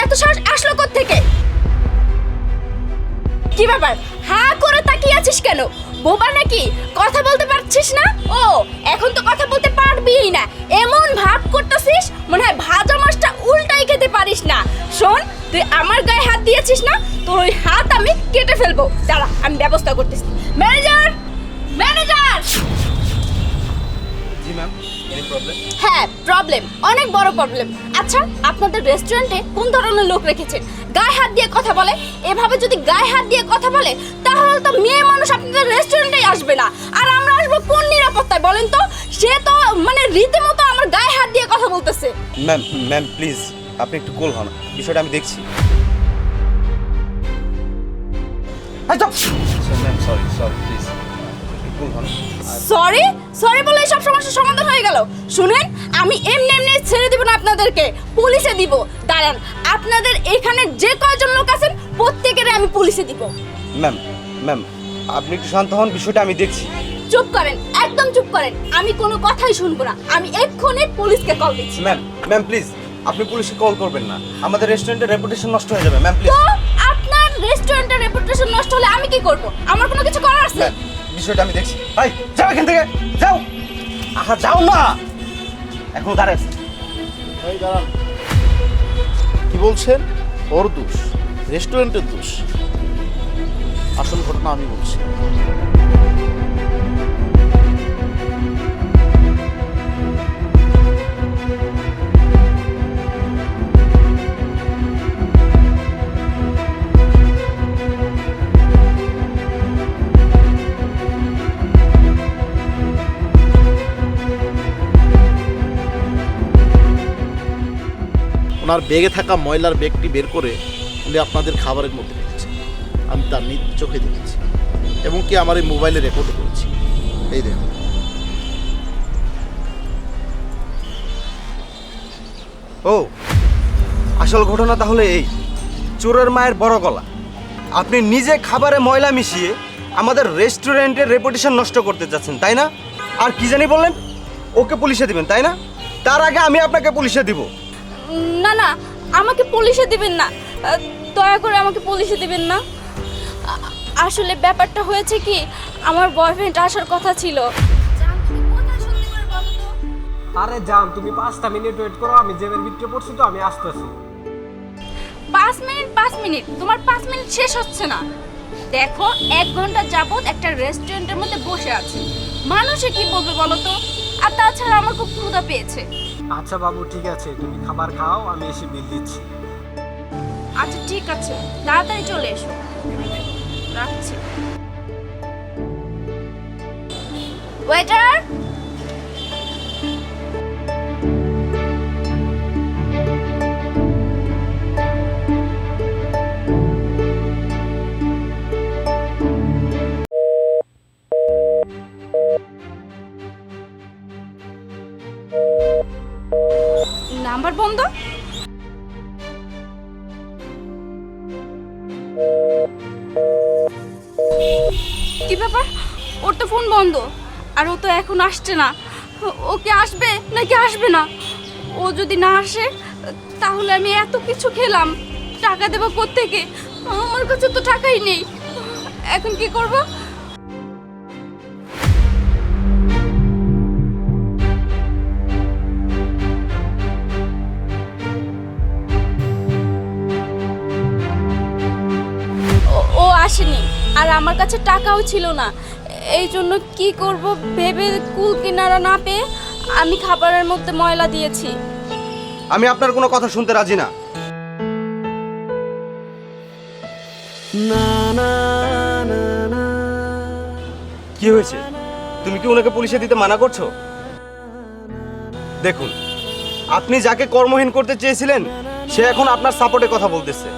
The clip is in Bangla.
এত সাহস আসলো কোত্থেকে? কি ব্যাপার, হ্যাঁ করে তাকিয়ে আছিস কেন? বোবা নাকি? কথা বলতে পারছিস না? ও এখন তো কথা বলতে পারবিই না, এমন ভাব করতেছিস মনে হয় ভাজা মাছটা উল্টাই খেতে পারিস না। শোন, তুই আমার গায়ে হাত দিয়েছিস না, তোর ওই হাত আমি কেটে ফেলবো। দাঁড়া, আমি ব্যবস্থা করতেছি। Manager, manager! জি ম্যাম, এনি প্রবলেম? হ্যাঁ, প্রবলেম, অনেক বড় প্রবলেম। আচ্ছা, আপনাদের রেস্টুরেন্টে কোন ধরনের লোক রেখেছেন গায়ে হাত দিয়ে কথা বলে? এভাবে যদি গায়ে হাত দিয়ে কথা বলে তাহলে তো মেয়ে মানুষ আপনাদের রেস্টুরেন্টেই আসবে না। আর আমরা আসবো কোন নিরাপত্তায় বলেন তো? সে তো মানে রীতিমতো আমার গায়ে হাত দিয়ে কথা বলতেছে। ম্যাম ম্যাম প্লিজ আপনি একটু কুল হন, বিষয়টা আমি দেখছি। ম্যাম সরি সরি প্লিজ কুল হন। সরি সরি বলে সব সমস্যার সমাধান হয়ে গেল? শুনেন, আমি এমনি এমনি ছেড়ে দিব না আপনাদেরকে, পুলিশে দিব। দাঁড়ান, আপনাদের এখানে যে কয়জন লোক আছেন প্রত্যেকের আমি পুলিশে দিব। ম্যাম ম্যাম আপনি একটু শান্ত হন, বিষয়টা আমি দেখছি। চুপ করেন, একদম চুপ করেন, আমি কোনো কথাই শুনবো না। আমি এক্ষুনি পুলিশকে কল দিচ্ছি। ম্যাম ম্যাম প্লিজ আপনি পুলিশে কল করবেন না, আমাদের রেস্টুরেন্টের রেপুটেশন নষ্ট হয়ে যাবে। Ma'am please. তো আপনার রেস্টুরেন্টের রেপুটেশন নষ্ট হলে আমি কি করব? আমার কোনো কিছু করার আছে? ম্যাম বিষয়টা আমি দেখছি। ভাই যাও এখান থেকে, যাও। আহা যাও না, এখন দাঁড়ায় আছি। এই দাঁড়ান, কি বলছেন? ওর দোষ, রেস্টুরেন্টের দোষ? আসল ঘটনা আমি বলছি। ওনার ব্যাগে থাকা ময়লার ব্যাগটি বের করে উনি আপনাদের খাবারের মধ্যে রেখেছে। আমি তার নিজ চোখে দেখেছি এবং কি আমার এই মোবাইলে রেকর্ড করেছি। এই দেখুন। ও আসল ঘটনা তাহলে এই, চোরের মায়ের বড় গলা। আপনি নিজে খাবারে ময়লা মিশিয়ে আমাদের রেস্টুরেন্টের রেপুটেশন নষ্ট করতে যাচ্ছেন, তাই না? আর কি জানি বললেন, ওকে পুলিশে দিবেন, তাই না? তার আগে আমি আপনাকে পুলিশে দিব। না না, আমাকে পুলিশে দিবেন না, দয়া করে আমাকে পুলিশে দিবেন না। আসলে ব্যাপারটা হয়েছে কি, আমার বয়ফ্রেন্ড আসার কথা ছিল। আরে জান, তুমি 5টা মিনিট ওয়েট করো, আমি জেবের ভিতরে পড়ছি তো, আমি আসতেছি। 5 মিনিট তোমার 5 মিনিট শেষ হচ্ছে না। দেখো, 1 ঘন্টা যাবত একটা রেস্টুরেন্টের মধ্যে বসে আছি, মানুষে কি বলবে বলো তো? আর তাছাড়া আমার খুব ক্ষুধা পেয়েছে। আচ্ছা বাবু, ঠিক আছে, তুমি খাবার খাও, আমি এসে বিল দিচ্ছি। আচ্ছা ঠিক আছে, তাড়াতাড়ি চলে এসো, রাখছি। ওয়েটার! নাম্বার বন্ধ। কি ব্যাপার, ওর তো ফোন বন্ধ, আর ও তো এখন আসছে না। ও কি আসবে নাকি আসবে না? ও যদি না আসে তাহলে আমি এত কিছু খেলাম, টাকা দেবো কোত্থেকে? আমার কাছে তো টাকাই নেই, এখন কি করব? ও আসেনি, আর আমার কাছে টাকাও ছিল না। এই জন্য কি করব ভেবে কুল কিনারা না পেয়ে আমি খাবারের মধ্যে ময়লা দিয়েছি। আমি আপনার কোনো কথা শুনতে রাজি না। কি হয়েছে? তুমি কি ওনাকে পুলিশে দিতে মানা করছো? দেখুন, আপনি যাকে কর্মহীন করতে চেয়েছিলেন সে এখন আপনার সাপোর্টে কথা বলতেছে।